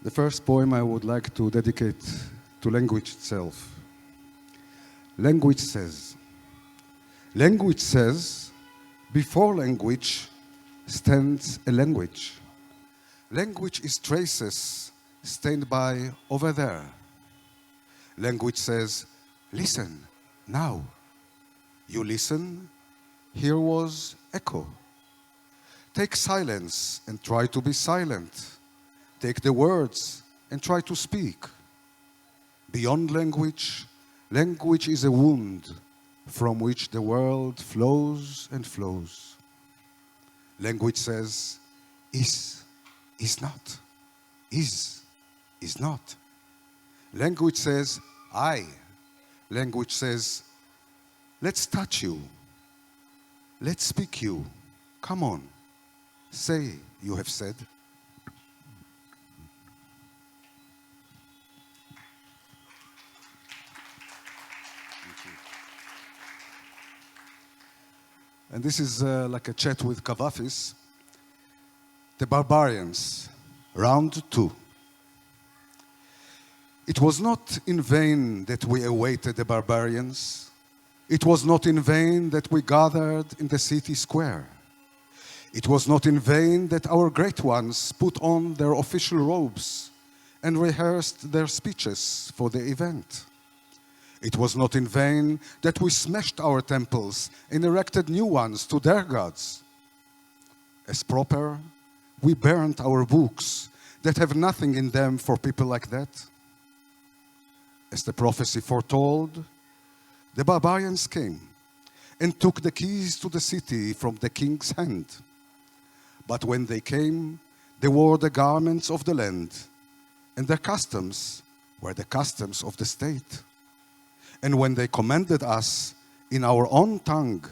The first poem I would like to dedicate to language itself. Language says, before language stands a language. Language is traces stained by over there. Language says, listen, now. You listen, here was echo. Take silence and try to be silent. Take the words and try to speak. Beyond language, language is a wound from which the world flows and flows. Language says, is not. Is not. Language says, I. Language says, let's touch you. Let's speak you. Come on. Say you have said. And this is like a chat with Kavafis. The Barbarians, round 2. It was not in vain that we awaited the barbarians. It was not in vain that we gathered in the city square. It was not in vain that our great ones put on their official robes and rehearsed their speeches for the event. It was not in vain that we smashed our temples and erected new ones to their gods. As proper, we burnt our books that have nothing in them for people like that. As the prophecy foretold, the barbarians came and took the keys to the city from the king's hand. But when they came, they wore the garments of the land, and their customs were the customs of the state. And when they commanded us in our own tongue,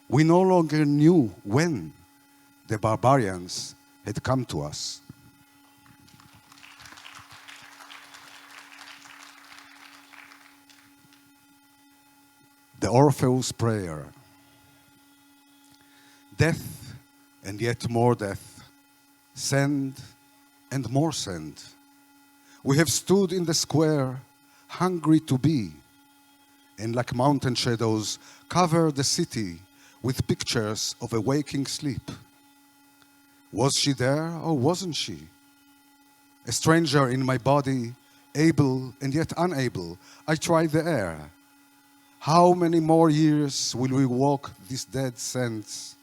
we no longer knew when the barbarians had come to us. The Orpheus Prayer. Death and yet more death, sand and more sand. We have stood in the square, hungry to be, and like mountain shadows, cover the city with pictures of a waking sleep. Was she there or wasn't she? A stranger in my body, able and yet unable, I try the air. How many more years will we walk these dead sands?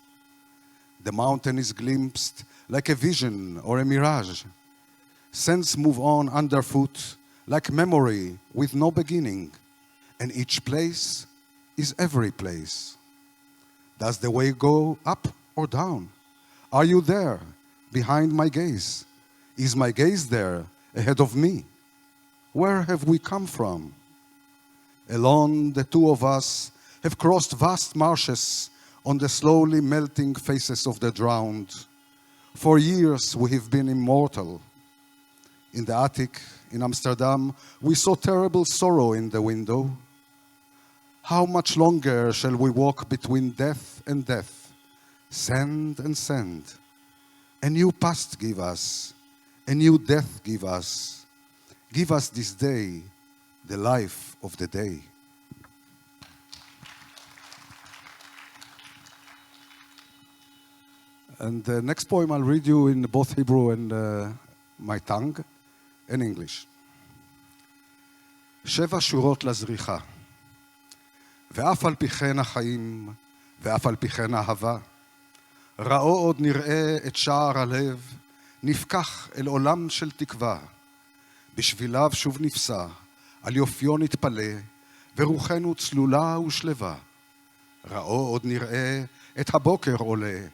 The mountain is glimpsed like a vision or a mirage. Sands move on underfoot like memory with no beginning. And each place is every place. Does the way go up or down? Are you there, behind my gaze? Is my gaze there, ahead of me? Where have we come from? Alone, the two of us have crossed vast marshes on the slowly melting faces of the drowned. For years we have been immortal. In the attic in Amsterdam, we saw terrible sorrow in the window. How much longer shall we walk between death and death, sand and sand? A new past give us, a new death give us. Give us this day, the life of the day. And the next poem I'll read you in both Hebrew and my tongue, and English. 7 שורות לזריחה. ואף על פי כן החיים, ואף על פי כן אהבה, ראו עוד נראה את שער הלב, נפקח אל עולם של תקווה. בשביליו שוב נפסע, על יופיו נתפלא, ורוחנו צלולה ושלווה. ראו עוד נראה את הבוקר עולה,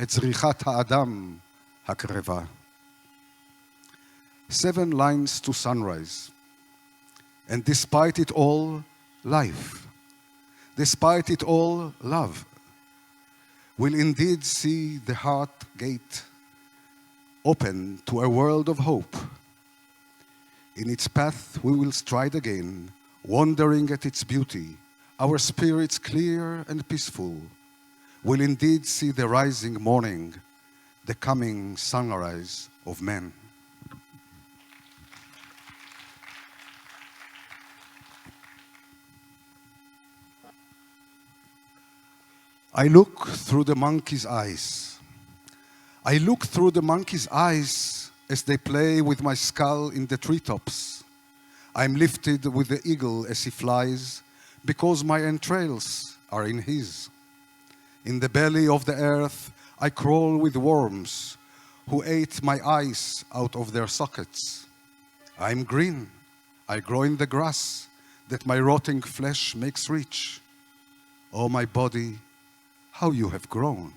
את זריחת האדם הקרבה. 7 lines to sunrise. And despite it all, life. Despite it all, love will indeed see the heart gate open to a world of hope. In its path we will stride again, wondering at its beauty. Our spirits clear and peaceful will indeed see the rising morning, the coming sunrise of men. I look through the monkey's eyes. I look through the monkey's eyes as they play with my skull in the treetops. I'm lifted with the eagle as he flies, because my entrails are in his. In the belly of the earth, I crawl with worms who ate my eyes out of their sockets. I'm green. I grow in the grass that my rotting flesh makes rich. Oh, my body, how you have grown.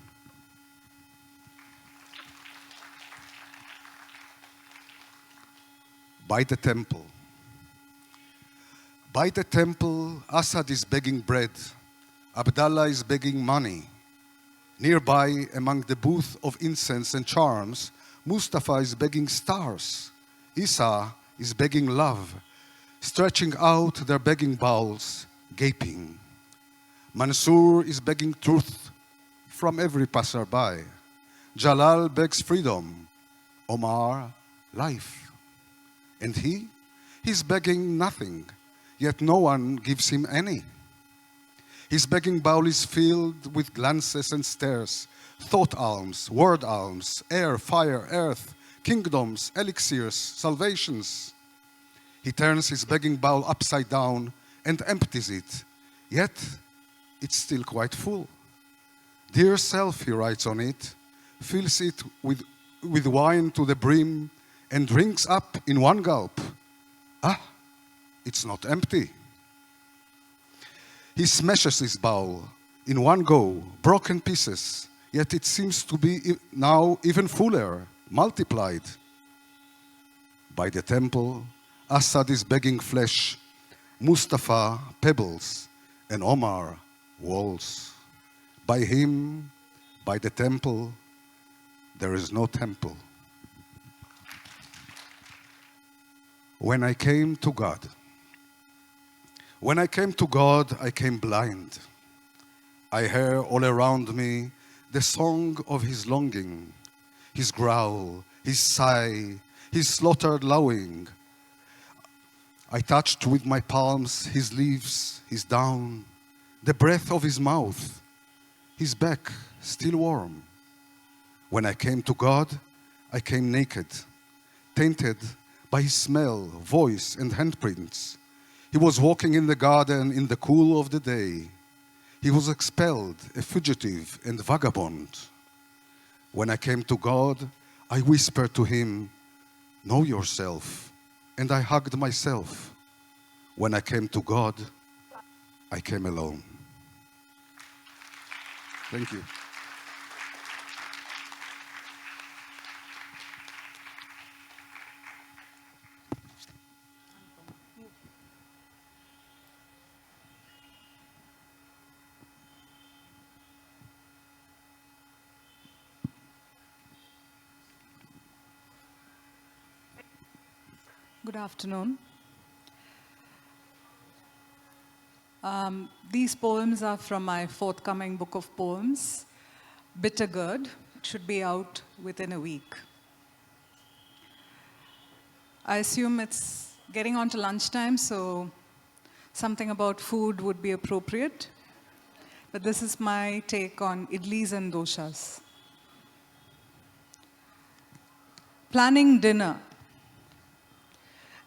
By the temple. By the temple, Assad is begging bread. Abdallah is begging money. Nearby, among the booth of incense and charms, Mustafa is begging stars. Isa is begging love, stretching out their begging bowls, gaping. Mansoor is begging truth from every passerby. Jalal begs freedom. Omar, life. And he's begging nothing, yet no one gives him any. His begging bowl is filled with glances and stares, thought alms, word alms, air, fire, earth, kingdoms, elixirs, salvations. He turns his begging bowl upside down and empties it, yet it's still quite full. Dear self, he writes on it, fills it with wine to the brim and drinks up in one gulp. Ah, it's not empty. He smashes his bowl in one go, broken pieces, yet it seems to be now even fuller, multiplied. By the temple, Assad is begging flesh, Mustafa pebbles, and Omar walls. By him, by the temple, there is no temple. When I came to God, I came blind. I hear all around me the song of his longing, his growl, his sigh, his slaughtered lowing. I touched with my palms his leaves, his down, the breath of his mouth, his back still warm. When I came to God, I came naked, tainted by his smell, voice, and handprints. He was walking in the garden in the cool of the day. He was expelled, a fugitive and vagabond. When I came to God, I whispered to him, "Know yourself," and I hugged myself. When I came to God, I came alone. Thank you. Good afternoon. These poems are from my forthcoming book of poems, Bitter Gourd. It should be out within a week. I assume it's getting on to lunchtime, so something about food would be appropriate. But this is my take on idlis and doshas. Planning dinner.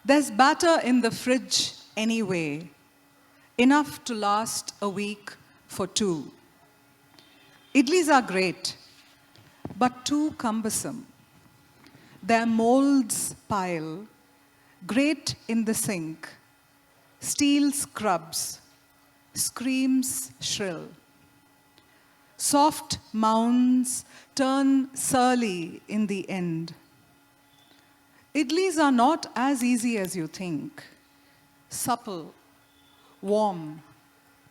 There's batter in the fridge anyway, enough to last a week for two. Idlis are great, but too cumbersome. Their molds pile, grate in the sink, steel scrubs, screams shrill. Soft mounds turn surly in the end. Idlis are not as easy as you think. Supple, warm,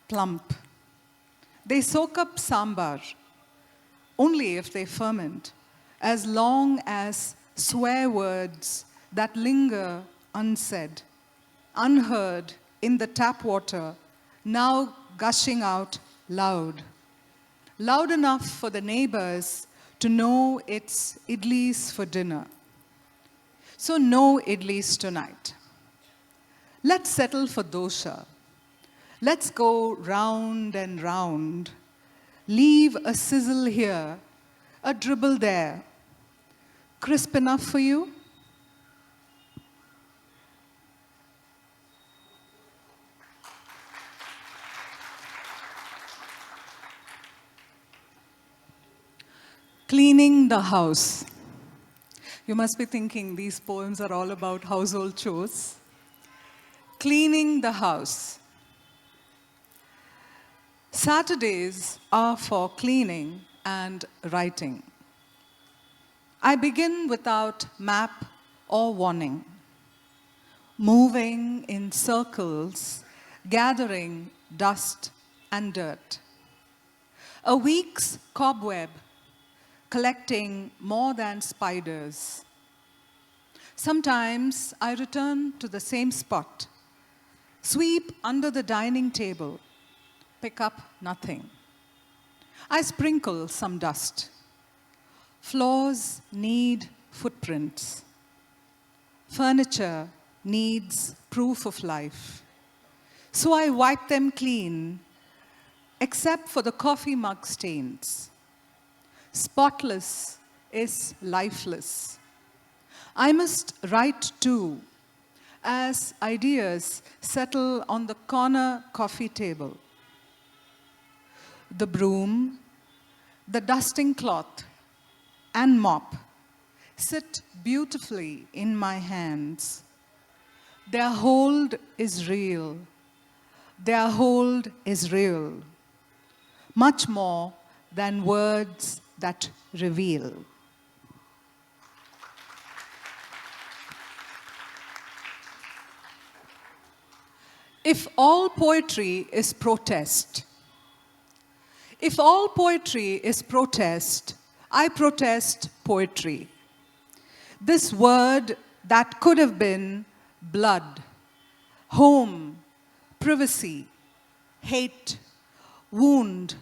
plump. They soak up sambar, only if they ferment, as long as swear words that linger unsaid, unheard in the tap water, now gushing out loud. Loud enough for the neighbors to know it's idlis for dinner. So no idlis tonight. Let's settle for dosha. Let's go round and round. Leave a sizzle here, a dribble there. Crisp enough for you? Cleaning the house. You must be thinking these poems are all about household chores. Cleaning the house. Saturdays are for cleaning and writing. I begin without map or warning, moving in circles, gathering dust and dirt. A week's cobweb, collecting more than spiders. Sometimes I return to the same spot, sweep under the dining table, pick up nothing. I sprinkle some dust. Floors need footprints. Furniture needs proof of life. So I wipe them clean, except for the coffee mug stains. Spotless is lifeless. I must write too, as ideas settle on the corner coffee table. The broom, the dusting cloth, and mop sit beautifully in my hands. Their hold is real. Their hold is real. Much more than words that reveal. If all poetry is protest, if all poetry is protest, I protest poetry. This word that could have been blood, home, privacy, hate, wound,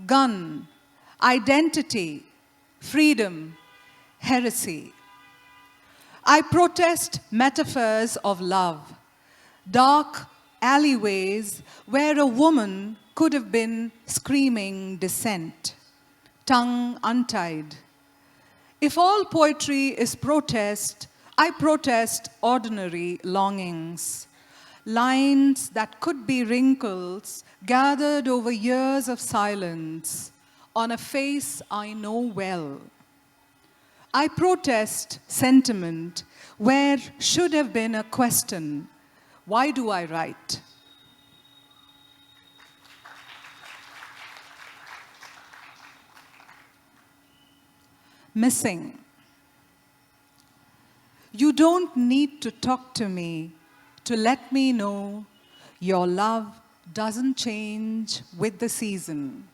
gun, identity, freedom, heresy. I protest metaphors of love, dark alleyways where a woman could have been screaming dissent, tongue untied. If all poetry is protest, I protest ordinary longings, lines that could be wrinkles gathered over years of silence on a face I know well. I protest sentiment where should have been a question, why do I write? Missing. You don't need to talk to me to let me know your love doesn't change with the season.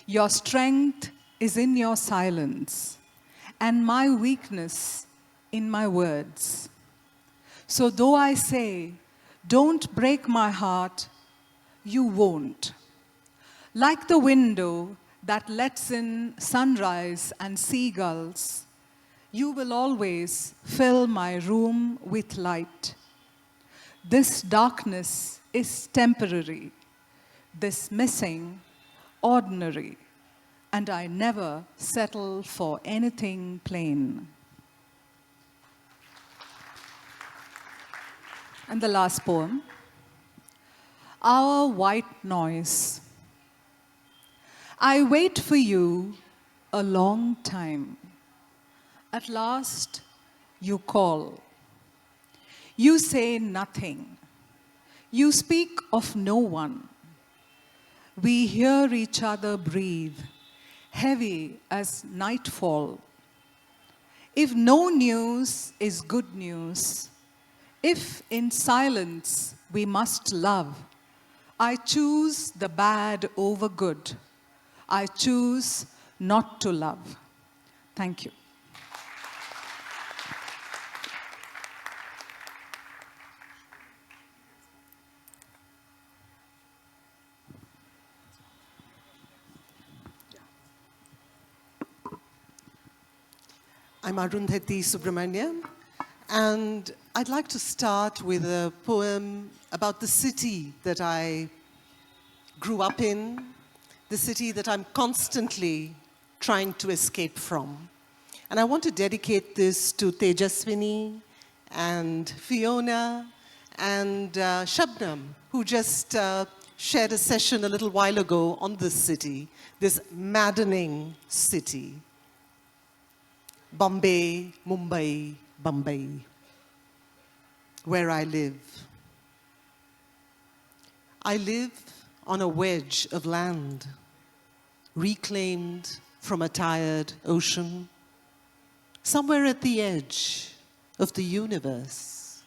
Your strength is in your silence, and my weakness in my words. So though I say, don't break my heart, you won't. Like the window that lets in sunrise and seagulls, you will always fill my room with light. This darkness is temporary, this missing, ordinary, and I never settle for anything plain. And the last poem, Our White Noise. I wait for you a long time. At last, you call. You say nothing. You speak of no one. We hear each other breathe, heavy as nightfall. If no news is good news, if in silence we must love, I choose the bad over good. I choose not to love. Thank you. I'm Arundhathi Subramaniam, and I'd like to start with a poem about the city that I grew up in, the city that I'm constantly trying to escape from. And I want to dedicate this to Tejaswini and Fiona and Shabnam, who just shared a session a little while ago on this city, this maddening city. Bombay, Mumbai, Bombay, where I live. I live on a wedge of land, reclaimed from a tired ocean, somewhere at the edge of the universe.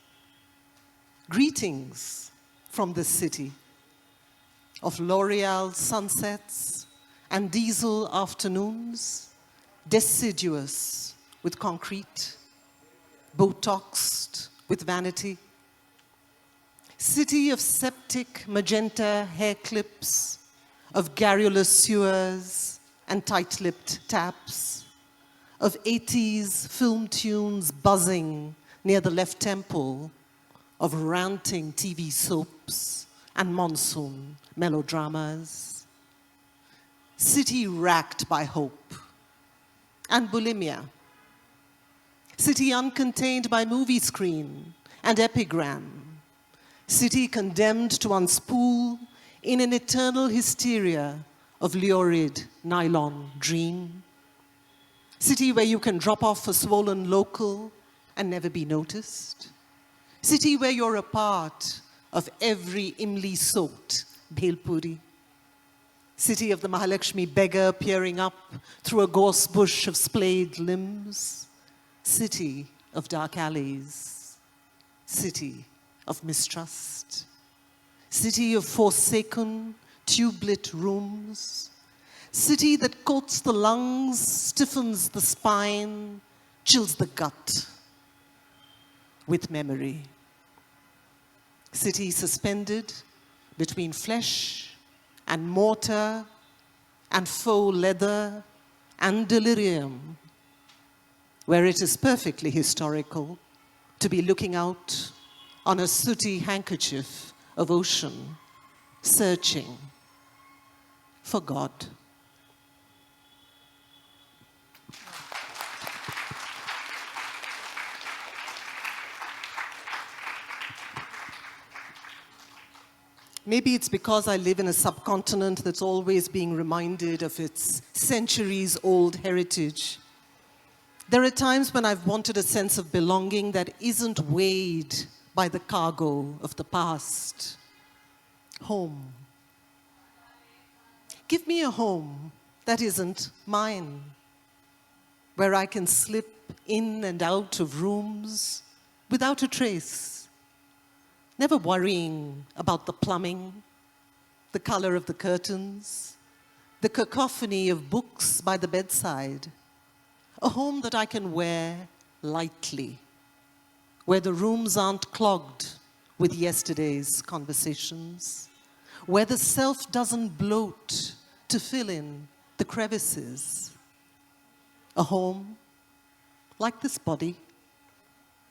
Greetings from the city of L'Oreal sunsets and diesel afternoons, deciduous with concrete, Botoxed with vanity. City of septic magenta hair clips, of garrulous sewers and tight-lipped taps, of 80s film tunes buzzing near the left temple, of ranting TV soaps and monsoon melodramas. City racked by hope and bulimia. City uncontained by movie screen and epigram. City condemned to unspool in an eternal hysteria of lurid nylon dream. City where you can drop off a swollen local and never be noticed. City where you're a part of every imli-soaked bhelpuri. City of the Mahalakshmi beggar peering up through a gorse bush of splayed limbs. City of dark alleys. City of mistrust. City of forsaken, tube-lit rooms. City that coats the lungs, stiffens the spine, chills the gut with memory. City suspended between flesh and mortar and faux leather and delirium, where it is perfectly historical to be looking out on a sooty handkerchief of ocean, searching for God. Maybe it's because I live in a subcontinent that's always being reminded of its centuries-old heritage. There are times when I've wanted a sense of belonging that isn't weighed by the cargo of the past. Home. Give me a home that isn't mine, where I can slip in and out of rooms without a trace, never worrying about the plumbing, the color of the curtains, the cacophony of books by the bedside. A home that I can wear lightly, where the rooms aren't clogged with yesterday's conversations, where the self doesn't bloat to fill in the crevices. A home like this body,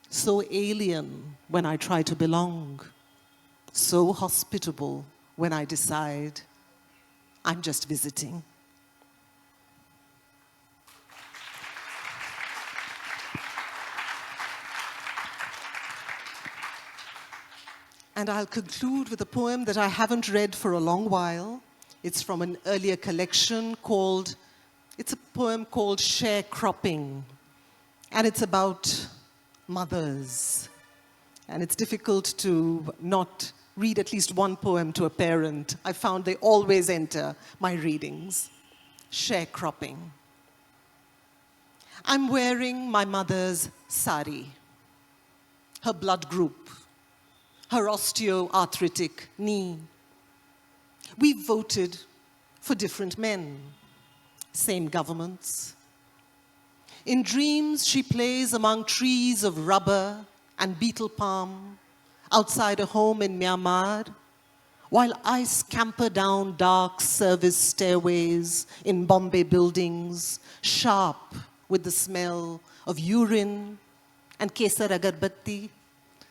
so alien when I try to belong, so hospitable when I decide I'm just visiting. And I'll conclude with a poem that I haven't read for a long while. It's from an earlier collection it's a poem called Sharecropping. And it's about mothers. And it's difficult to not read at least one poem to a parent. I found they always enter my readings. Sharecropping. I'm wearing my mother's sari, her blood group, her osteoarthritic knee. We voted for different men, same governments. In dreams, she plays among trees of rubber and beetle palm outside a home in Myanmar, while I scamper down dark service stairways in Bombay buildings, sharp with the smell of urine and kesar agarbatti,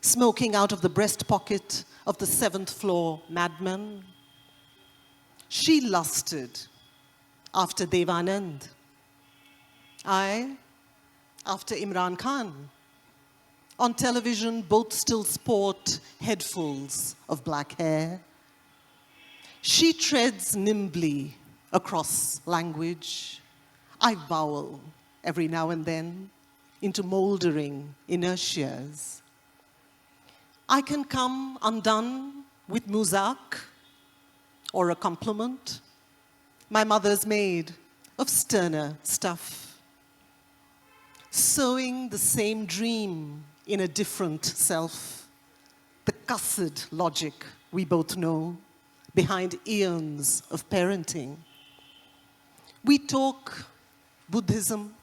smoking out of the breast pocket of the 7th floor madman. She lusted after Devanand. I, after Imran Khan. On television, both still sport headfuls of black hair. She treads nimbly across language. I vowel every now and then into mouldering inertias. I can come undone with muzak or a compliment. My mother's made of sterner stuff. Sowing the same dream in a different self. The cussed logic we both know behind eons of parenting. We talk Buddhism,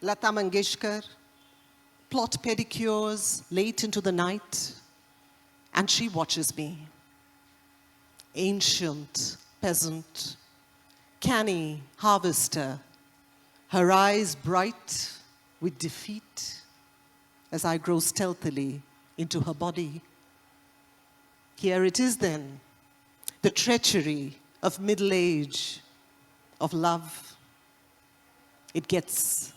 Lata Mangeshkar, plot pedicures late into the night, and she watches me. Ancient peasant, canny harvester, her eyes bright with defeat as I grow stealthily into her body. Here it is then, the treachery of middle age, of love. It gets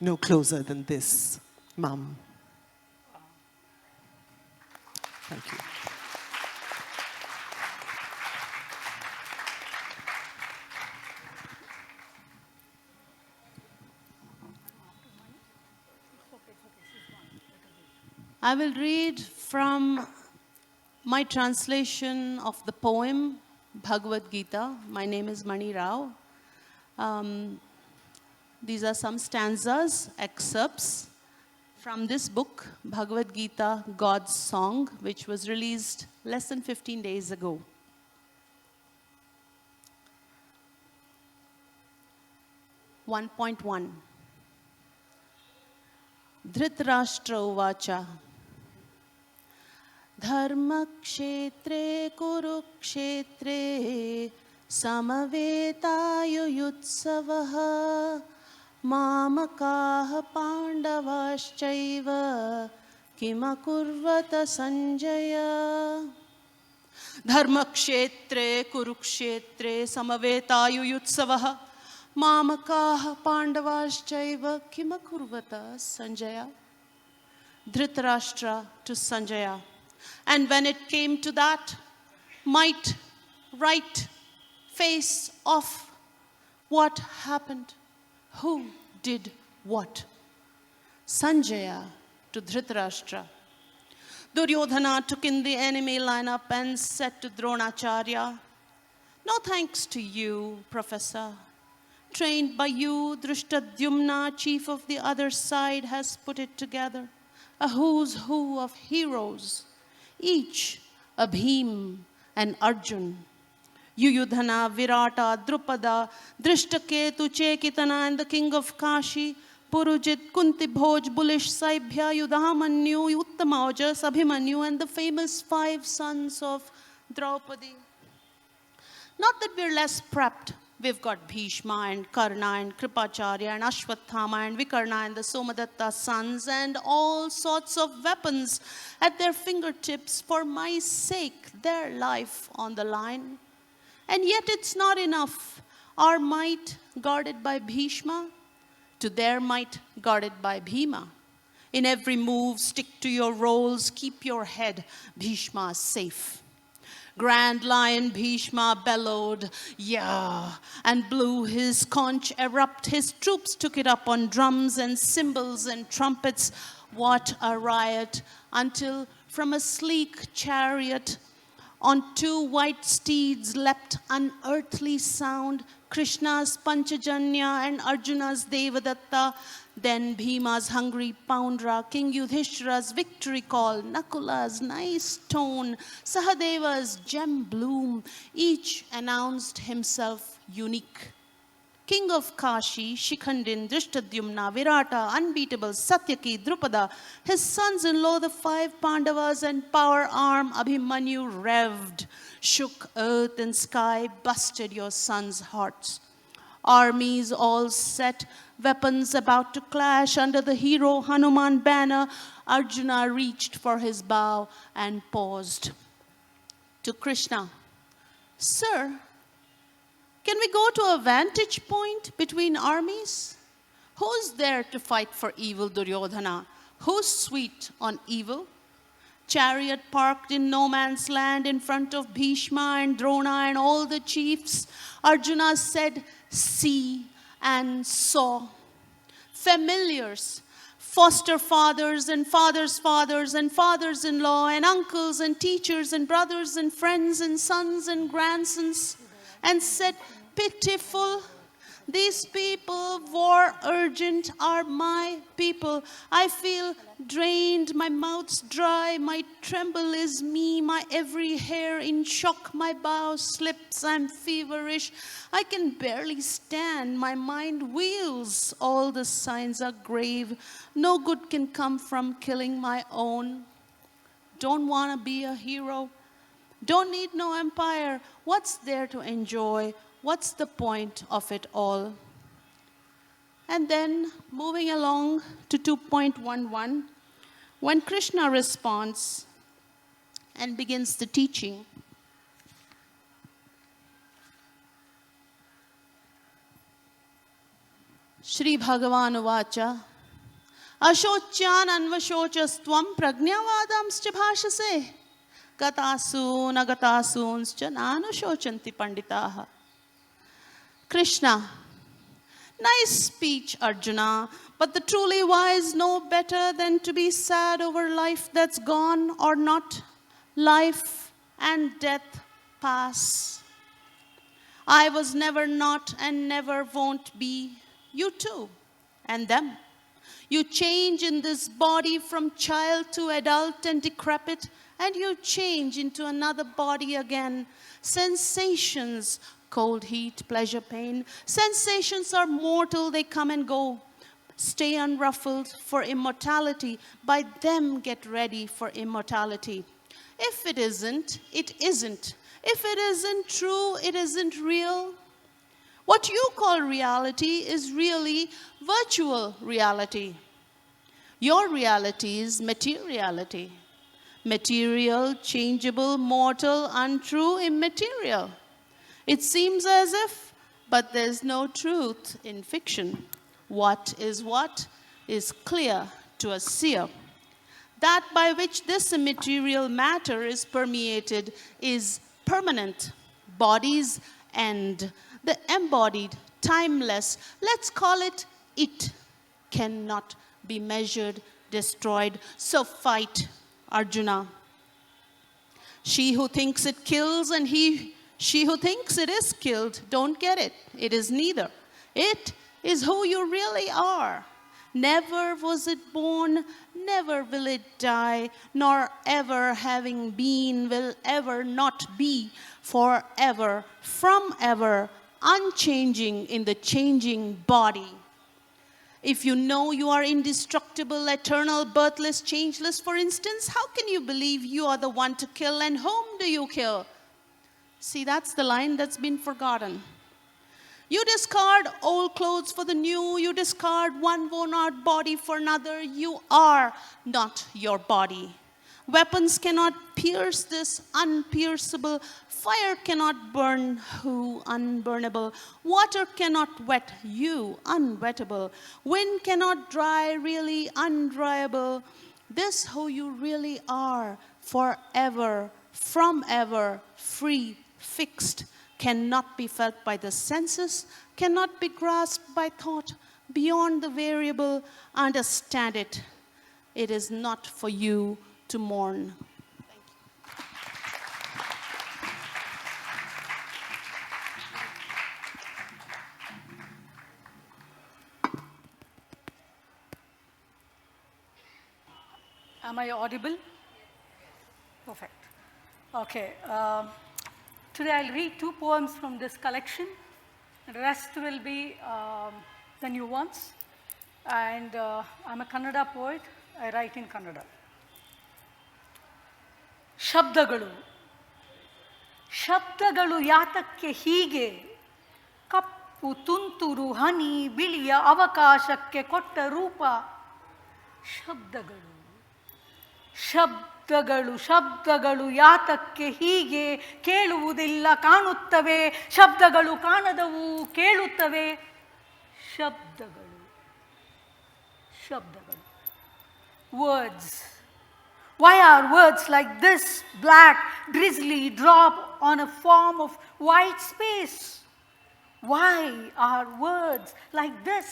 no closer than this, Mum. Thank you. I will read from my translation of the poem Bhagavad Gita. My name is Mani Rao. These are some stanzas, excerpts from this book, Bhagavad Gita, God's Song, which was released less than 15 days ago. One point one. Dhritarashtra Uvacha. Dharmakshetre kurukshetre samavetaayuyutsavaha mamakaha pandavaschaiva kimakurvata sanjaya. Dharmakshetre kurukshetre samavetaayuyutsavaha mamakaha pandavaschaiva kimakurvata sanjaya. Dhritarashtra to Sanjaya. And when it came to that, might, right, face off, what happened? Who did what? Sanjaya to Dhritarashtra. Duryodhana took in the enemy lineup and said to Dronacharya, "No thanks to you, Professor. Trained by you, Drishtadyumna, chief of the other side, has put it together. A who's who of heroes, each a Bhim and Arjun. Yuyudhana, Virata, Drupada, Drishtaketu, Chekitana, and the king of Kashi, Purujit, Kunti Bhoj, Bulish, Saibhya, Yudhamanyu, Uttamauja, Abhimanyu, and the famous 5 sons of Draupadi. Not that we're less prepped. We've got Bhishma and Karna and Kripacharya and Ashwathama and Vikarna and the Somadatta sons and all sorts of weapons at their fingertips for my sake, their life on the line. And yet it's not enough. Our might guarded by Bhishma to their might guarded by Bhima. In every move, stick to your roles, keep your head, Bhishma safe. Grand Lion Bhishma bellowed, yeah, and blew his conch erupt. His troops took it up on drums and cymbals and trumpets. What a riot, until from a sleek chariot on 2 white steeds leapt unearthly sound, Krishna's Panchajanya and Arjuna's Devadatta, then Bhima's hungry Poundra, King Yudhishthira's victory call, Nakula's nice tone, Sahadeva's gem bloom, each announced himself unique. King of Kashi, Shikhandin, Drishtadyumna, Virata, unbeatable, Satyaki, Drupada, his sons-in-law, the 5 Pandavas, and power arm Abhimanyu revved, shook earth and sky, busted your sons' hearts. Armies all set, weapons about to clash under the hero Hanuman banner. Arjuna reached for his bow and paused. To Krishna, "Sir, Can we go to a vantage point between armies? Who's there to fight for evil, Duryodhana? Who's sweet on evil? Chariot parked in no man's land in front of Bhishma and Drona and all the chiefs. Arjuna said, see and saw. Familiars, foster fathers and fathers' fathers and fathers-in-law and uncles and teachers and brothers and friends and sons and grandsons, and said, pitiful, these people, war urgent, are my people. I feel drained, my mouth's dry, my tremble is me, my every hair in shock, my bow slips, I'm feverish. I can barely stand, my mind wheels, all the signs are grave. No good can come from killing my own. Don't want to be a hero. Don't need no empire. What's there to enjoy? What's the point of it all? And then moving along to 2.11, when Krishna responds and begins the teaching, Shri Bhagavan Uvacha, Ashocyan Anvashocastvam Pragnavadamscha Bhashase Gatasun Agatasunscha Nanushocanti Panditaha. Krishna, nice speech, Arjuna, but the truly wise know better than to be sad over life that's gone or not. Life and death pass. I was never not and never won't be. You too, and them. You change in this body from child to adult and decrepit, and you change into another body again. Sensations, cold, heat, pleasure, pain. Sensations are mortal, they come and go. Stay unruffled for immortality. By them get ready for immortality. If it isn't, it isn't. If it isn't true, it isn't real. What you call reality is really virtual reality. Your reality is materiality. Material, changeable, mortal, untrue, immaterial. It seems as if, but there's no truth in fiction. What is clear to a seer. That by which this immaterial matter is permeated is permanent. Bodies end. The embodied, timeless, let's call it it, cannot be measured, destroyed. So fight, Arjuna. She who thinks it kills and she who thinks it is killed, don't get it. It is neither. It is who you really are. Never was it born, never will it die, nor ever having been will ever not be, forever, from ever, unchanging in the changing body. If you know you are indestructible, eternal, birthless, changeless, for instance, how can you believe you are the one to kill, and whom do you kill? See, that's the line that's been forgotten. You discard old clothes for the new. You discard one worn-out body for another. You are not your body. Weapons cannot pierce this unpierceable. Fire cannot burn who unburnable. Water cannot wet you unwettable. Wind cannot dry really undryable. This who you really are, forever, from ever, free, fixed, cannot be felt by the senses, cannot be grasped by thought, beyond the variable. Understand it. It is not for you to mourn. Am I audible? Perfect. Okay. Today I'll read two poems from this collection. The rest will be the new ones. And I'm a Kannada poet. I write in Kannada. ಶಬ್ದಗಳು ಶಬ್ದಗಳು ಯಾತಕ್ಕೆ ಹೀಗೆ ಕಪ್ಪು ತುಂತುರು ಹನಿ ಬಿಳಿಯ ಅವಕಾಶಕ್ಕೆ ಕೊಟ್ಟ ರೂಪ ಶಬ್ದಗಳು ಶಬ್ದಗಳು ಯಾತಕ್ಕೆ ಹೀಗೆ ಕೇಳುವುದಿಲ್ಲ ಕಾಣುತ್ತವೆ, ಶಬ್ದಗಳು ಕಾಣದವು ಕೇಳುತ್ತವೆ. ಶಬ್ದಗಳು words. Why are words like this black drizzly drop on a form of white space? Why are words like this?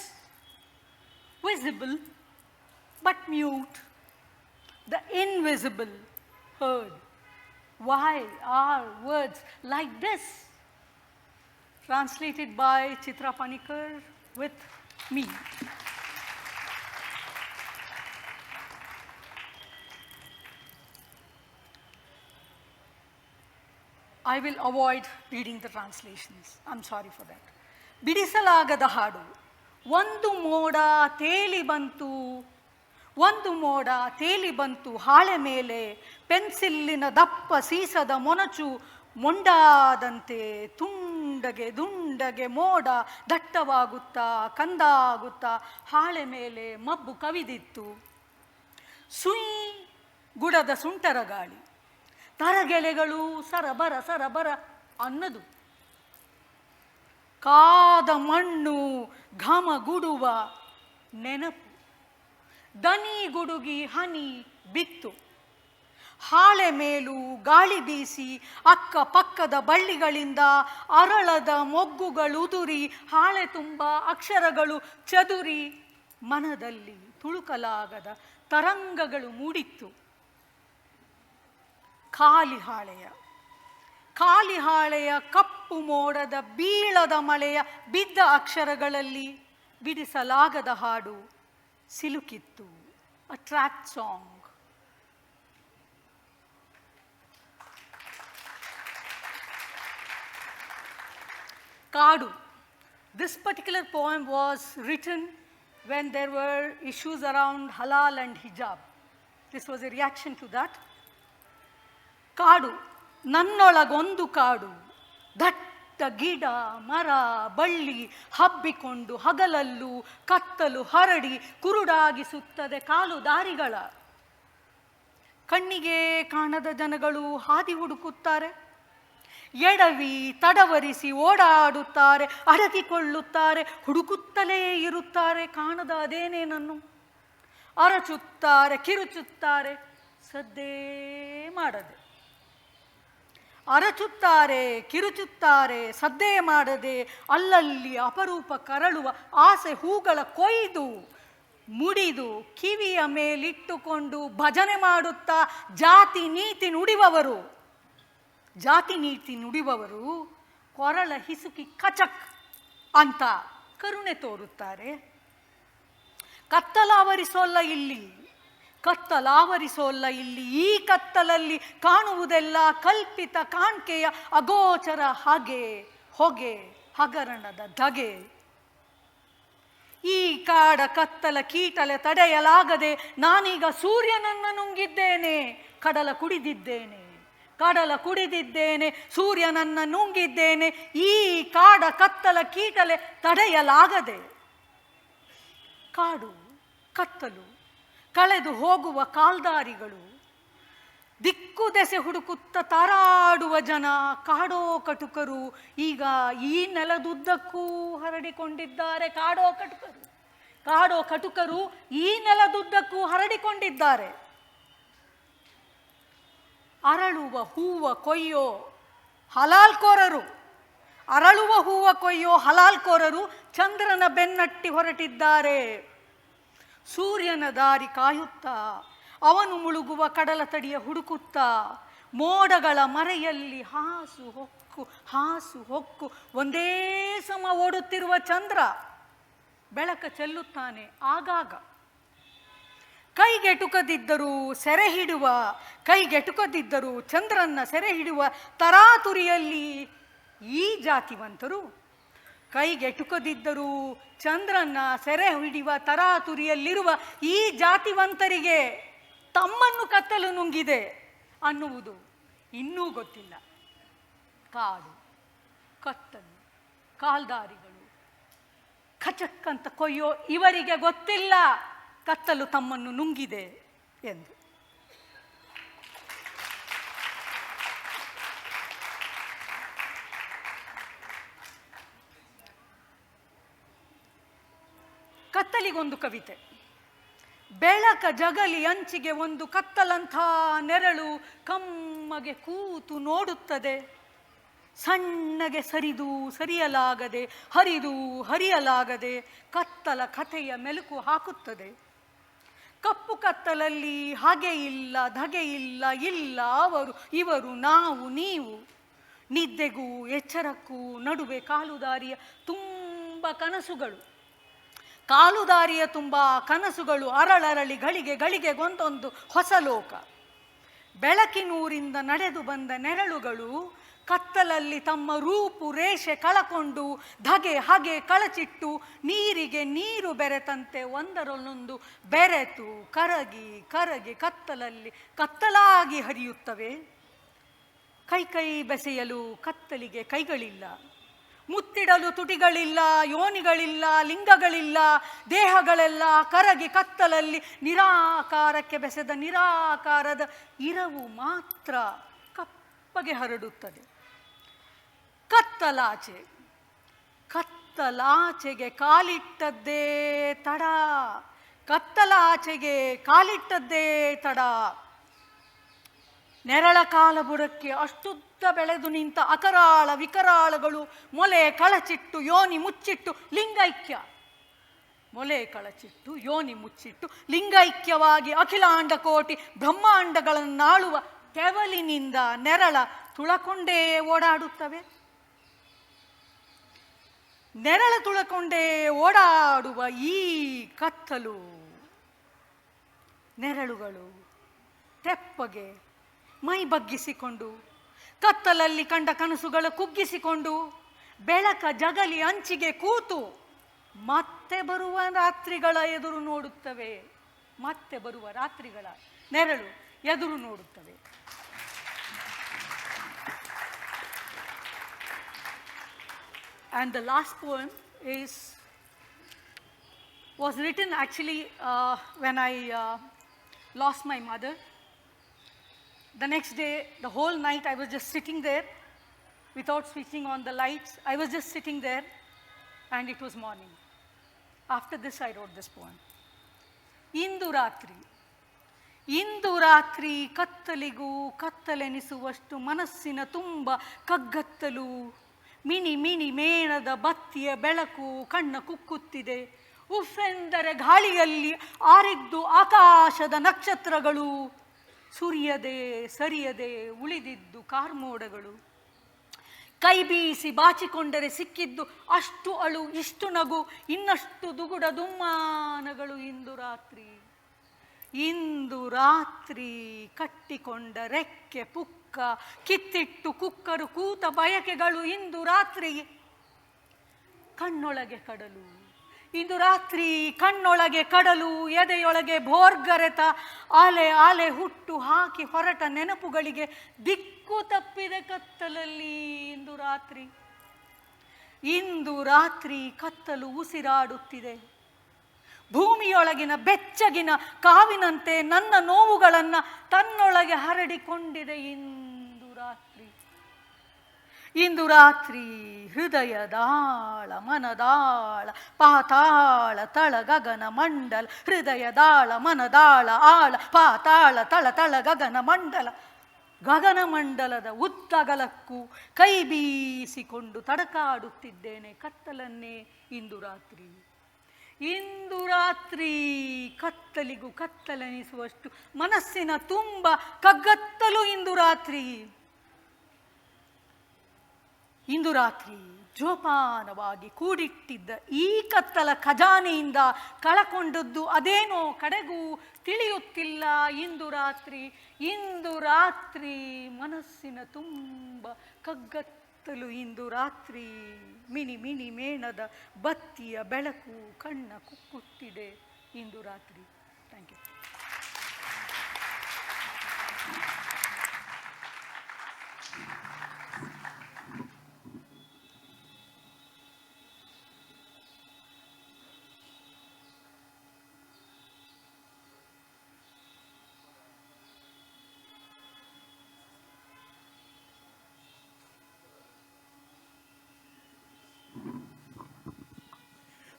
Visible but mute, the invisible heard. Why are words like this? Translated by Chitra Panikar with me. I will avoid reading the translations. I'm sorry for that. ಬಿಡಿಸಲಾಗದ ಹಾಡು. ಒಂದು ಮೋಡ ತೇಲಿ ಬಂತು ಹಾಳೆ ಮೇಲೆ, ಪೆನ್ಸಿಲ್ಲಿನ ದಪ್ಪ ಸೀಸದ ಮೊನಚು ಮೊಂಡಾದಂತೆ ದುಂಡಗೆ ಮೋಡ ದಟ್ಟವಾಗುತ್ತಾ ಕಂದಾಗುತ್ತಾ ಹಾಳೆ ಮೇಲೆ ಮಬ್ಬು ಕವಿದಿತ್ತು. ಸುಯ್ ಗುಡದ ಸುಂಟರ ಗಾಳಿ, ತರಗೆಲೆಗಳು ಸರಬರ ಅನ್ನದು. ಕಾದ ಮಣ್ಣು ಘಮಗುಡುವ ನೆನಪು, ದನಿ ಗುಡುಗಿ ಹನಿ ಬಿತ್ತು. ಹಾಳೆ ಮೇಲೂ ಗಾಳಿ ಬೀಸಿ ಅಕ್ಕ ಪಕ್ಕದ ಬಳ್ಳಿಗಳಿಂದ ಅರಳದ ಮೊಗ್ಗುಗಳುದುರಿ ಹಾಳೆ ತುಂಬ ಅಕ್ಷರಗಳು ಚದುರಿ ಮನದಲ್ಲಿ ತುಳುಕಲಾಗದ ತರಂಗಗಳು ಮೂಡಿತ್ತು. ಖಾಲಿ ಹಾಳೆಯ ಕಪ್ಪು ಮೋಡದ ಬೀಳದ ಮಳೆಯ ಬಿದ್ದ ಅಕ್ಷರಗಳಲ್ಲಿ ಬಿಡಿಸಲಾಗದ ಹಾಡು ಸಿಲುಕಿತ್ತು. ಅ track song. Kadu. This particular poem was written when there were issues around halal and hijab. This was a reaction to that. ಕಾಡು, ನನ್ನೊಳಗೊಂದು ಕಾಡು, ದಟ್ಟ ಗಿಡ ಮರ ಬಳ್ಳಿ ಹಬ್ಬಿಕೊಂಡು ಹಗಲಲ್ಲೂ ಕತ್ತಲು ಹರಡಿ ಕುರುಡಾಗಿಸುತ್ತದೆ ಕಾಲು ದಾರಿಗಳ. ಕಣ್ಣಿಗೆ ಕಾಣದ ಜನಗಳು ಹಾದಿ ಹುಡುಕುತ್ತಾರೆ, ಎಡವಿ ತಡವರಿಸಿ ಓಡಾಡುತ್ತಾರೆ, ಅಡಗಿಕೊಳ್ಳುತ್ತಾರೆ, ಹುಡುಕುತ್ತಲೇ ಇರುತ್ತಾರೆ ಕಾಣದ ಅದೇನೇನನ್ನು. ಅರಚುತ್ತಾರೆ, ಕಿರುಚುತ್ತಾರೆ, ಸದ್ದೇ ಮಾಡದೆ. ಅರಚುತ್ತಾರೆ, ಕಿರುಚುತ್ತಾರೆ, ಸದ್ದೇ ಮಾಡದೆ, ಅಲ್ಲಲ್ಲಿ ಅಪರೂಪ ಕರಳುವ ಆಸೆ ಹೂಗಳ ಕೊಯ್ದು ಮುಡಿದು ಕಿವಿಯ ಮೇಲಿಟ್ಟುಕೊಂಡು ಭಜನೆ ಮಾಡುತ್ತಾ ಜಾತಿ ನೀತಿ ನುಡಿಯುವವರು ಕೊರಳ ಹಿಸುಕಿ ಕಚಕ್ ಅಂತ ಕರುಣೆ ತೋರುತ್ತಾರೆ. ಕತ್ತಲಾವರಿಸೋಲ್ಲ ಇಲ್ಲಿ, ಈ ಕತ್ತಲಲ್ಲಿ ಕಾಣುವುದೆಲ್ಲ ಕಲ್ಪಿತ ಕಾಣ್ಕೆಯ ಅಗೋಚರ ಹೊಗೆ ಹಗರಣದ ಧಗೆ. ಈ ಕಾಡ ಕತ್ತಲ ಕೀಟಲೆ ತಡೆಯಲಾಗದೆ ನಾನೀಗ ಸೂರ್ಯನನ್ನು ನುಂಗಿದ್ದೇನೆ, ಕಡಲ ಕುಡಿದಿದ್ದೇನೆ, ಸೂರ್ಯನನ್ನ ನುಂಗಿದ್ದೇನೆ. ಈ ಕಾಡ ಕತ್ತಲ ಕೀಟಲೆ ತಡೆಯಲಾಗದೆ. ಕಾಡು, ಕತ್ತಲು, ಕಳೆದು ಹೋಗುವ ಕಾಲ್ದಾರಿಗಳು, ದಿಕ್ಕು ದೆಸೆ ಹುಡುಕುತ್ತ ತಾರಾಡುವ ಜನ, ಕಾಡೋ ಕಟುಕರು ಈಗ ಈ ನೆಲದುದ್ದಕ್ಕೂ ಹರಡಿಕೊಂಡಿದ್ದಾರೆ. ಕಾಡೋ ಕಟುಕರು ಈ ನೆಲದುದ್ದಕ್ಕೂ ಹರಡಿಕೊಂಡಿದ್ದಾರೆ. ಅರಳುವ ಹೂವ ಕೊಯ್ಯೋ ಹಲಾಲ್ಕೋರರು ಚಂದ್ರನ ಬೆನ್ನಟ್ಟಿ ಹೊರಟಿದ್ದಾರೆ. ಸೂರ್ಯನ ದಾರಿ ಕಾಯುತ್ತಾ, ಅವನು ಮುಳುಗುವ ಕಡಲ ತಡಿಯ ಹುಡುಕುತ್ತಾ, ಮೋಡಗಳ ಮರೆಯಲ್ಲಿ ಹಾಸು ಹೊಕ್ಕು ಒಂದೇ ಸಮ ಓಡುತ್ತಿರುವ ಚಂದ್ರ ಬೆಳಕ ಚೆಲ್ಲುತ್ತಾನೆ ಆಗಾಗ. ಕೈಗೆಟುಕದಿದ್ದರೂ ಚಂದ್ರನ್ನ ಸೆರೆ ಹಿಡುವ ತರಾತುರಿಯಲ್ಲಿ ಈ ಜಾತಿವಂತರು, ಕೈಗೆಟುಕದಿದ್ದರೂ ಚಂದ್ರನ್ನ ಸೆರೆ ಹಿಡಿಯುವ ತರಾತುರಿಯಲ್ಲಿರುವ ಈ ಜಾತಿವಂತರಿಗೆ ತಮ್ಮನ್ನು ಕತ್ತಲು ನುಂಗಿದೆ ಅನ್ನುವುದು ಇನ್ನೂ ಗೊತ್ತಿಲ್ಲ. ಕಾಡು, ಕತ್ತಲು, ಕಾಲ್ದಾರಿಗಳು ಖಚಕ್ಕಂತ ಕೊಯ್ಯೋ ಇವರಿಗೆ ಗೊತ್ತಿಲ್ಲ ಕತ್ತಲು ತಮ್ಮನ್ನು ನುಂಗಿದೆ ಎಂದು. ಕತ್ತಲಿಗೊಂದು ಕವಿತೆ. ಬೆಳಕ ಜಗಲಿ ಅಂಚಿಗೆ ಒಂದು ಕತ್ತಲಂಥ ನೆರಳು ಕಮ್ಮಗೆ ಕೂತು ನೋಡುತ್ತದೆ. ಸಣ್ಣಗೆ ಸರಿದು ಸರಿಯಲಾಗದೆ, ಹರಿದು ಹರಿಯಲಾಗದೆ ಕತ್ತಲ ಕಥೆಯ ಮೆಲುಕು ಹಾಕುತ್ತದೆ. ಕಪ್ಪು ಕತ್ತಲಲ್ಲಿ ಹಾಗೆ ಇಲ್ಲ, ಧಗೆ ಇಲ್ಲ, ಇಲ್ಲ ಅವರು ಇವರು ನಾವು ನೀವು. ನಿದ್ದೆಗೂ ಎಚ್ಚರಕ್ಕೂ ನಡುವೆ ಕಾಲುದಾರಿಯ ತುಂಬ ಕನಸುಗಳು, ಕಾಲುದಾರಿಯ ತುಂಬ ಕನಸುಗಳು, ಅರಳರಳಿ ಗಳಿಗೆ ಗಳಿಗೆಗೊಂದೊಂದು ಹೊಸ ಲೋಕ. ಬೆಳಕಿನೂರಿಂದ ನಡೆದು ಬಂದ ನೆರಳುಗಳು ಕತ್ತಲಲ್ಲಿ ತಮ್ಮ ರೂಪು ರೇಷೆ ಕಳಕೊಂಡು ಧಗೆ ಹಗೆ ಕಳಚಿಟ್ಟು ನೀರಿಗೆ ನೀರು ಬೆರೆತಂತೆ ಒಂದರಲ್ಲೊಂದು ಬೆರೆತು ಕರಗಿ ಕರಗಿ ಕತ್ತಲಲ್ಲಿ ಕತ್ತಲಾಗಿ ಹರಿಯುತ್ತವೆ. ಕೈ ಬೆಸೆಯಲು ಕತ್ತಲಿಗೆ ಕೈಗಳಿಲ್ಲ, ಮುತ್ತಿಡಲು ತುಟಿಗಳಿಲ್ಲ, ಯೋನಿಗಳಿಲ್ಲ, ಲಿಂಗಗಳಿಲ್ಲ. ದೇಹಗಳೆಲ್ಲ ಕರಗಿ ಕತ್ತಲಲ್ಲಿ ನಿರಾಕಾರಕ್ಕೆ ಬೆಸೆದ ನಿರಾಕಾರದ ಇರವು ಮಾತ್ರ ಕಪ್ಪಗೆ ಹರಡುತ್ತದೆ. ಕತ್ತಲಾಚೆ, ಕತ್ತಲಾಚೆಗೆ ಕಾಲಿಟ್ಟದ್ದೇ ತಡ, ಕತ್ತಲಾಚೆಗೆ ಕಾಲಿಟ್ಟದ್ದೇ ತಡ. ನೆರಳ ಕಾಲಬುಡಕ್ಕೆ ಅಷ್ಟುದ್ದ ಬೆಳೆದು ನಿಂತ ಅಕರಾಳ ವಿಕರಾಳಗಳು ಮೊಲೆ ಕಳಚಿಟ್ಟು ಯೋನಿ ಮುಚ್ಚಿಟ್ಟು ಲಿಂಗೈಕ್ಯ, ಮೊಲೆ ಕಳಚಿಟ್ಟು ಯೋನಿ ಮುಚ್ಚಿಟ್ಟು ಲಿಂಗೈಕ್ಯವಾಗಿ ಅಖಿಲಾಂಡ ಕೋಟಿ ಬ್ರಹ್ಮಾಂಡಗಳನ್ನಾಳುವ ತೆವಲಿನಿಂದ ನೆರಳ ತುಳಕೊಂಡೇ ಓಡಾಡುತ್ತವೆ. ನೆರಳ ತುಳಕೊಂಡೇ ಓಡಾಡುವ ಈ ಕತ್ತಲು ನೆರಳುಗಳು ತೆಪ್ಪಗೆ ಮೈ ಬಗ್ಗಿಸಿಕೊಂಡು ಕತ್ತಲಲ್ಲಿ ಕಂಡ ಕನಸುಗಳ ಕುಗ್ಗಿಸಿಕೊಂಡು ಬೆಳಕ ಜಗಲಿ ಅಂಚಿಗೆ ಕೂತು ಮತ್ತೆ ಬರುವ ರಾತ್ರಿಗಳ ಎದುರು ನೋಡುತ್ತವೆ. ಮತ್ತೆ ಬರುವ ರಾತ್ರಿಗಳ ನೆರಳು ಎದುರು ನೋಡುತ್ತವೆ. And the last poem was written actually when I lost my mother. The next day, the whole night, I was just sitting there without switching on the lights. I was just sitting there, and it was morning. After this, I wrote this poem. ಇಂದು ರಾತ್ರಿ, ಇಂದು ರಾತ್ರಿ ಕತ್ತಲಿಗೂ ಕತ್ತಲೆನಿಸುವಷ್ಟು ಮನಸ್ಸಿನ ತುಂಬ ಕಗ್ಗತ್ತಲು. ಮಿಣಿ ಮಿಣಿ ಮೇಣದ ಬತ್ತಿಯ ಬೆಳಕು ಕಣ್ಣ ಕುಕ್ಕುತ್ತಿದೆ. ಉಫೆಂದರೆ ಗಾಳಿಯಲ್ಲಿ ಆರಿದ್ದು ಆಕಾಶದ ನಕ್ಷತ್ರಗಳು. ಸುರಿಯದೆ ಸರಿಯದೆ ಉಳಿದಿದ್ದು ಕಾರ್ಮೋಡಗಳು. ಕೈ ಬೀಸಿ ಬಾಚಿಕೊಂಡರೆ ಸಿಕ್ಕಿದ್ದು ಅಷ್ಟು ಅಳು ಇಷ್ಟು ನಗು ಇನ್ನಷ್ಟು ದುಗುಡ ದುಮ್ಮಾನಗಳು. ಇಂದು ರಾತ್ರಿ, ಇಂದು ರಾತ್ರಿ ಕಟ್ಟಿಕೊಂಡ ರೆಕ್ಕೆ ಪುಕ್ಕ ಕಿತ್ತಿಟ್ಟು ಕುಕ್ಕರು ಕೂತ ಬಯಕೆಗಳು. ಇಂದು ರಾತ್ರಿ ಕಣ್ಣೊಳಗೆ ಕಡಲು, ಇಂದು ರಾತ್ರಿ ಕಣ್ಣೊಳಗೆ ಕಡಲು. ಎದೆಯೊಳಗೆ ಭೋರ್ಗರೆತ ಆಲೆ ಆಲೆ ಹುಟ್ಟು ಹಾಕಿ ಹೊರಟ ನೆನಪುಗಳಿಗೆ ದಿಕ್ಕು ತಪ್ಪಿದೆ ಕತ್ತಲಲ್ಲಿ. ಇಂದು ರಾತ್ರಿ, ಇಂದು ರಾತ್ರಿ ಕತ್ತಲು ಉಸಿರಾಡುತ್ತಿದೆ. ಭೂಮಿಯೊಳಗಿನ ಬೆಚ್ಚಗಿನ ಕಾವಿನಂತೆ ನನ್ನ ನೋವುಗಳನ್ನು ತನ್ನೊಳಗೆ ಹರಡಿಕೊಂಡಿದೆ. ಇಂದು ರಾತ್ರಿ, ಇಂದು ರಾತ್ರಿ ಹೃದಯದಾಳ ಮನದಾಳ ಪಾತಾಳ ತಳ ಗಗನ ಮಂಡಲ. ಹೃದಯದಾಳ ಮನದಾಳ ಆಳ ಪಾತಾಳ ತಳ ತಳ ಗಗನ ಮಂಡಲ. ಗಗನ ಮಂಡಲದ ಉದ್ದಗಲಕ್ಕೂ ಕೈ ಬೀಸಿಕೊಂಡು ತಡಕಾಡುತ್ತಿದ್ದೇನೆ ಕತ್ತಲನ್ನೇ. ಇಂದು ರಾತ್ರಿ, ಇಂದು ರಾತ್ರಿ ಕತ್ತಲಿಗೂ ಕತ್ತಲೆನಿಸುವಷ್ಟು ಮನಸ್ಸಿನ ತುಂಬ ಕಗ್ಗತ್ತಲು. ಇಂದು ರಾತ್ರಿ, ಇಂದು ರಾತ್ರಿ ಜೋಪಾನವಾಗಿ ಕೂಡಿಟ್ಟಿದ್ದ ಈ ಕತ್ತಲ ಖಜಾನೆಯಿಂದ ಕಳಕೊಂಡದ್ದು ಅದೇನೋ ಕಡೆಗೂ ತಿಳಿಯುತ್ತಿಲ್ಲ. ಇಂದು ರಾತ್ರಿ, ಇಂದು ರಾತ್ರಿ ಮನಸ್ಸಿನ ತುಂಬ ಕಗ್ಗತ್ತಲು. ಇಂದು ರಾತ್ರಿ ಮಿಣಿ ಮಿಣಿ ಮೇಣದ ಬತ್ತಿಯ ಬೆಳಕು ಕಣ್ಣ ಕುಕ್ಕುತ್ತಿದೆ. ಇಂದು ರಾತ್ರಿ. Thank you.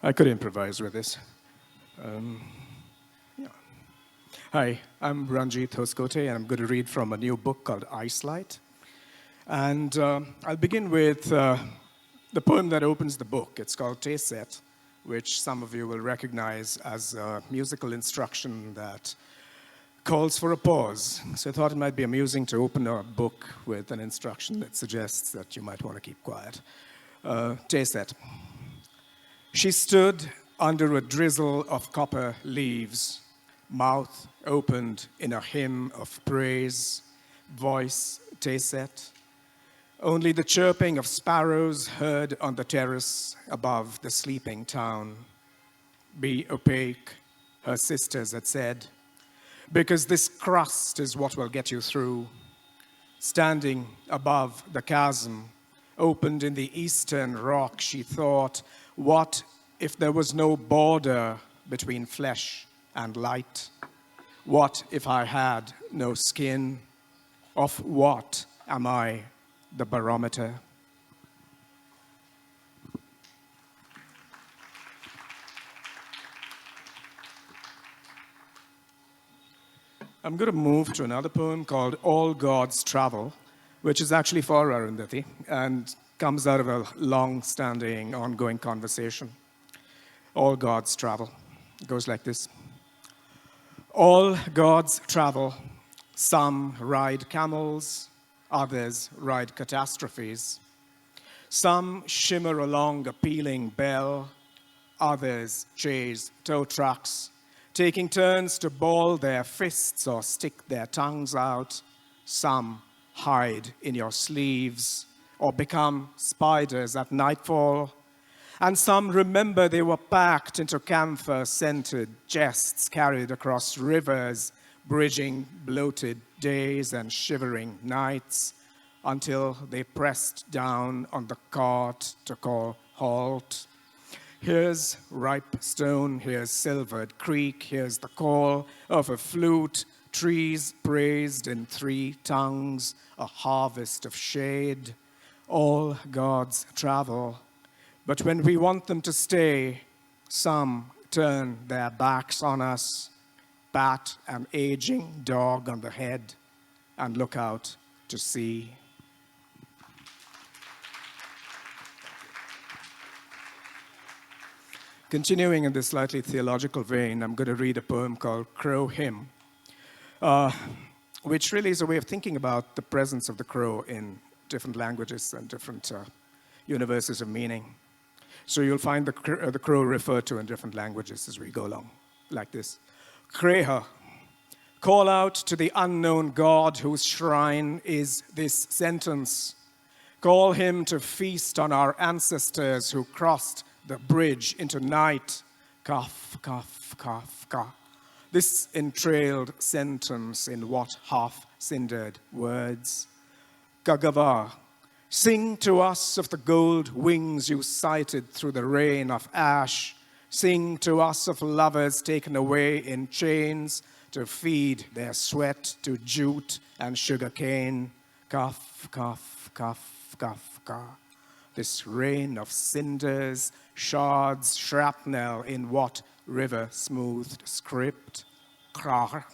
I could improvise with this. Hi, I'm Ranjit, Hoskote, and I'm going to read from a new book called Ice Light. And I'll begin with the poem that opens the book. It's called Tayset, which some of you will recognize as a musical instruction that calls for a pause. So I thought it might be amusing to open a book with an instruction that suggests that you might want to keep quiet. Tayset. She stood under a drizzle of copper leaves, mouth opened in a hymn of praise, voice Tayset. Only the chirping of sparrows heard on the terrace above the sleeping town. Be opaque, her sisters had said, because this crust is what will get you through. Standing above the chasm, opened in the eastern rock, she thought, what if there was no border between flesh and light? What if I had no skin? Of what am I the barometer? I'm going to move to another poem called All Gods Travel, which is actually for Arundhathi and comes out of a long-standing, ongoing conversation. All gods travel. It goes like this. All gods travel. Some ride camels, others ride catastrophes. Some shimmer along a pealing bell, others chase tow trucks, taking turns to ball their fists or stick their tongues out. Some hide in your sleeves or become spiders at nightfall. And some remember they were packed into camphor-scented chests carried across rivers, bridging bloated days and shivering nights until they pressed down on the cart to call halt. Here's ripe stone, here's silvered creek, here's the call of a flute, trees praised in 3 tongues, a harvest of shade. All gods travel, but when we want them to stay, some turn their backs on us, pat an aging dog on the head, and look out to sea. Continuing in this slightly theological vein, I'm going to read a poem called Crow Hymn, which really is a way of thinking about the presence of the crow in different languages and different universes of meaning. So you'll find the crow referred to in different languages as we go along, like this. Kreha, call out to the unknown God whose shrine is this sentence. Call him to feast on our ancestors who crossed the bridge into night. Kaf, kaf, kaf, kaf. This entrailed sentence in what half-cindered words? Gagava, sing to us of the gold wings you sighted through the rain of ash. Sing to us of lovers taken away in chains to feed their sweat to jute and sugarcane. Kaf, kaf, kaf, kaf, kaf. This rain of cinders, shards, shrapnel in what river-smoothed script? Krar.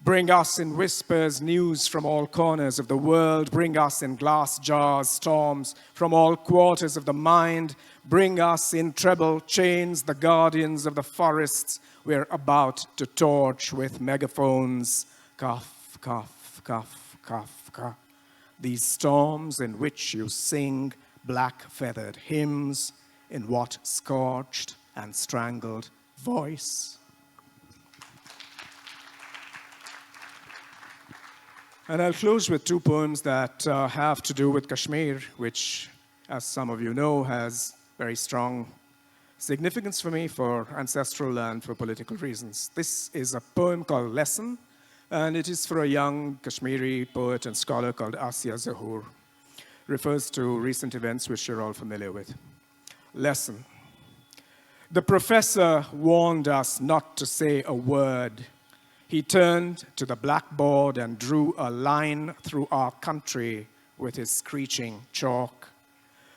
Bring us in whispers news from all corners of the world. Bring us in glass jars storms from all quarters of the mind. Bring us in treble chains the guardians of the forests we're about to torch with megaphones. Kaf, kaf, kaf, kaf, kaf. These storms in which you sing black-feathered hymns in what scorched and strangled voice? And I'll close with 2 poems that have to do with Kashmir, which, as some of you know, has very strong significance for me for ancestral and for political reasons. This is a poem called Lesson, and it is for a young Kashmiri poet and scholar called Asya Zahoor. Refers to recent events which you're all familiar with. Lesson. The professor warned us not to say a word. He turned to the blackboard and drew a line through our country with his screeching chalk.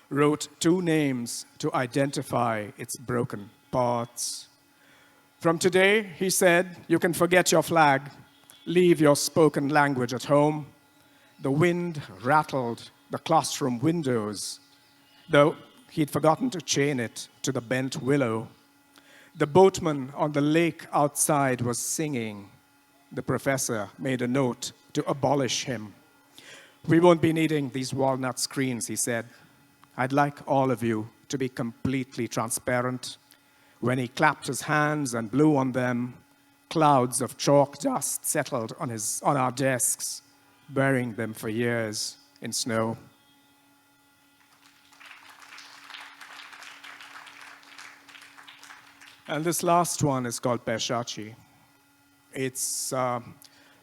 Wrote 2 names to identify its broken parts. From today, he said, you can forget your flag, leave your spoken language at home. The wind rattled the classroom windows, though he'd forgotten to chain it to the bent willow. The boatman on the lake outside was singing. The professor made a note to abolish him. We won't be needing these walnut screens, he said. I'd like all of you to be completely transparent. When he clapped his hands and blew on them, clouds of chalk dust settled on our desks, burying them for years in snow. And this last one is called Peshachi. It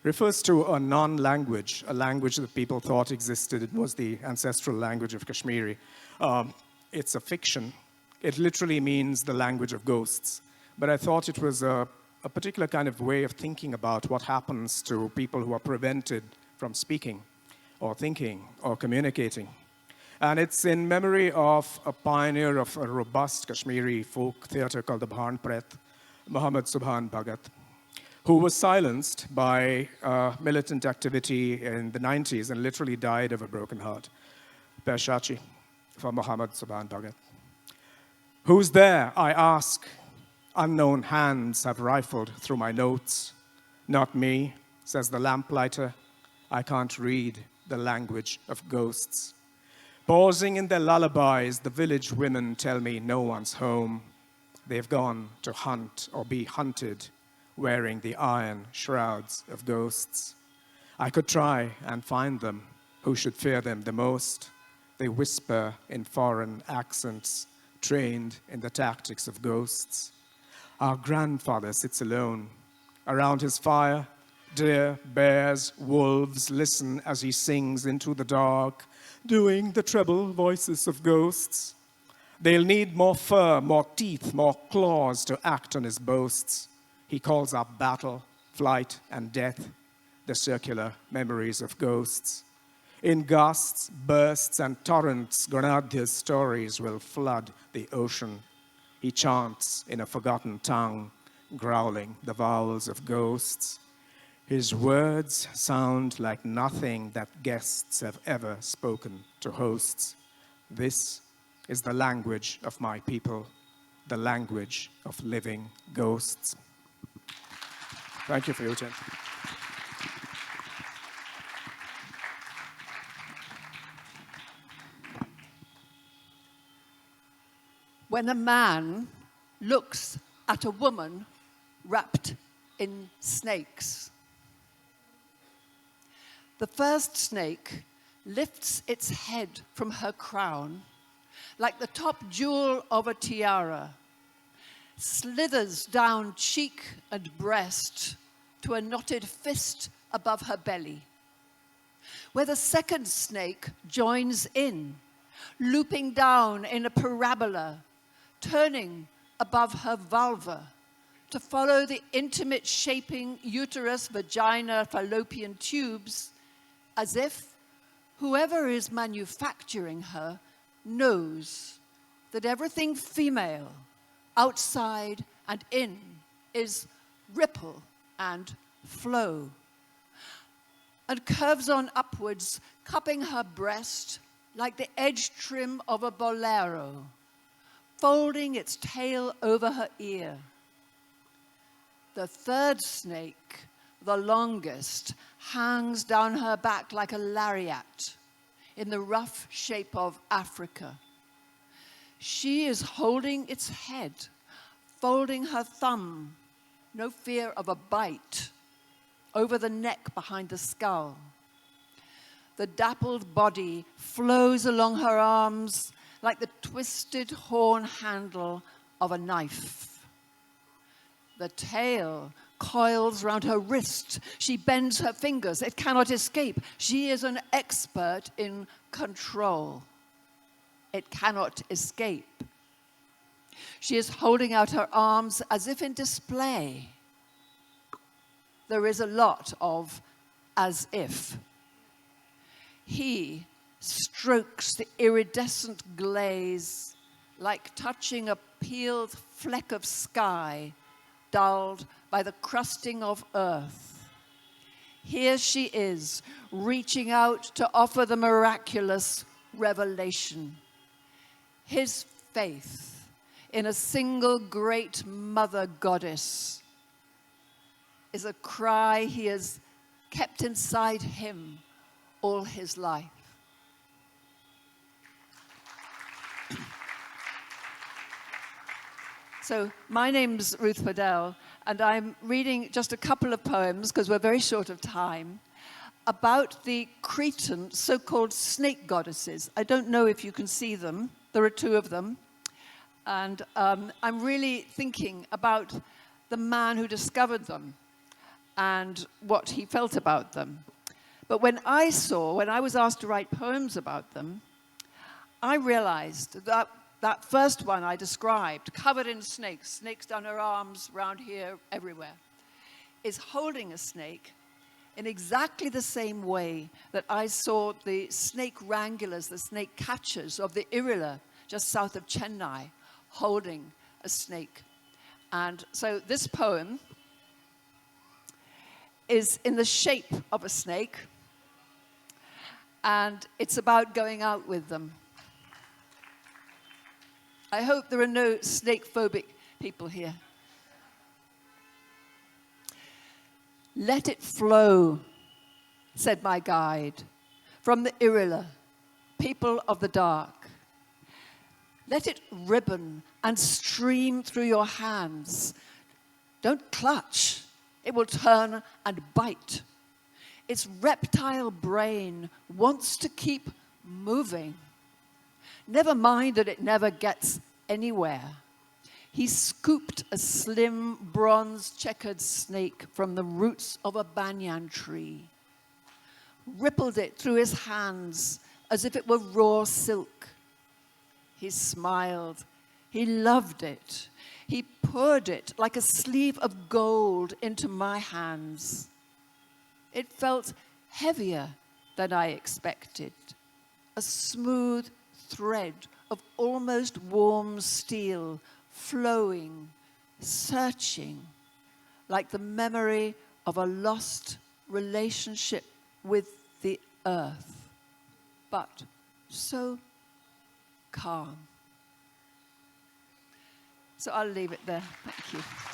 refers to a non-language, a language that people thought existed. It was the ancestral language of Kashmiri. It's a fiction. It literally means the language of ghosts. But I thought it was a particular kind of way of thinking about what happens to people who are prevented from speaking or thinking or communicating. And it's in memory of a pioneer of a robust Kashmiri folk theatre called the Bhan Pret, Muhammad Subhan Bhagat, who was silenced by militant activity in the 90s and literally died of a broken heart. Peshachi for Muhammad Subhan Bhagat. Who's there, I ask? Unknown hands have rifled through my notes. Not me, says the lamplighter. I can't read the language of ghosts. Pausing in their lullabies, the village women tell me no one's home. They've gone to hunt or be hunted, wearing the iron shrouds of ghosts. I could try and find them. Who should fear them the most? They whisper in foreign accents, trained in the tactics of ghosts. Our grandfather sits alone. Around his fire, deer, bears, wolves listen as he sings into the dark, doing the treble voices of ghosts. They'll need more fur, more teeth, more claws to act on his boasts. He calls up battle, flight, and death, the circular memories of ghosts. In gusts, bursts, and torrents, Granadhya's stories will flood the ocean. He chants in a forgotten tongue, growling the vowels of ghosts. His words sound like nothing that guests have ever spoken to hosts. This is the language of my people, the language of living ghosts. Thank you for your attention. When a man looks at a woman wrapped in snakes, the first snake lifts its head from her crown like the top jewel of a tiara, slithers down cheek and breast to a knotted fist above her belly, where the second snake joins in, looping down in a parabola, turning above her vulva to follow the intimate shaping uterus, vagina, fallopian tubes, as if whoever is manufacturing her knows that everything female, outside and in, is ripple and flow, and curves on upwards, cupping her breast like the edge trim of a bolero, folding its tail over her ear. The third snake, the longest, hangs down her back like a lariat in the rough shape of Africa. She is holding its head, folding her thumb, no fear of a bite, over the neck behind the skull. The dappled body flows along her arms like the twisted horn handle of a knife. The tail coils round her wrist. She bends her fingers. It cannot escape. She is an expert in control. It cannot escape. She is holding out her arms as if in display. There is a lot of as if. He strokes the iridescent glaze like touching a peeled fleck of sky dulled by the crusting of earth. Here she is, reaching out to offer the miraculous revelation. His faith in a single great mother goddess is a cry he has kept inside him all his life. So my name's Ruth Padel, and I'm reading just a couple of poems, because we're very short of time, about the Cretan so-called snake goddesses. I don't know if you can see them. There are two of them. And I'm really thinking about the man who discovered them and what he felt about them. But when I was asked to write poems about them, I realized that that first one I described, covered in snakes, snakes down her arms, round here, everywhere, is holding a snake in exactly the same way that I saw the snake wranglers, the snake catchers of the Irula, just south of Chennai, holding a snake. And so this poem is in the shape of a snake, and it's about going out with them. I hope there are no snake-phobic people here. Let it flow, said my guide, from the Irula, people of the dark. Let it ribbon and stream through your hands. Don't clutch, it will turn and bite. Its reptile brain wants to keep moving. Never mind that it never gets anywhere. He scooped a slim, bronze-checkered snake from the roots of a banyan tree, rippled it through his hands as if it were raw silk. He smiled. He loved it. He poured it like a sleeve of gold into my hands. It felt heavier than I expected, a smooth thread of almost warm steel, flowing, searching, like the memory of a lost relationship with the earth, but so calm. So I'll leave it there. Thank you.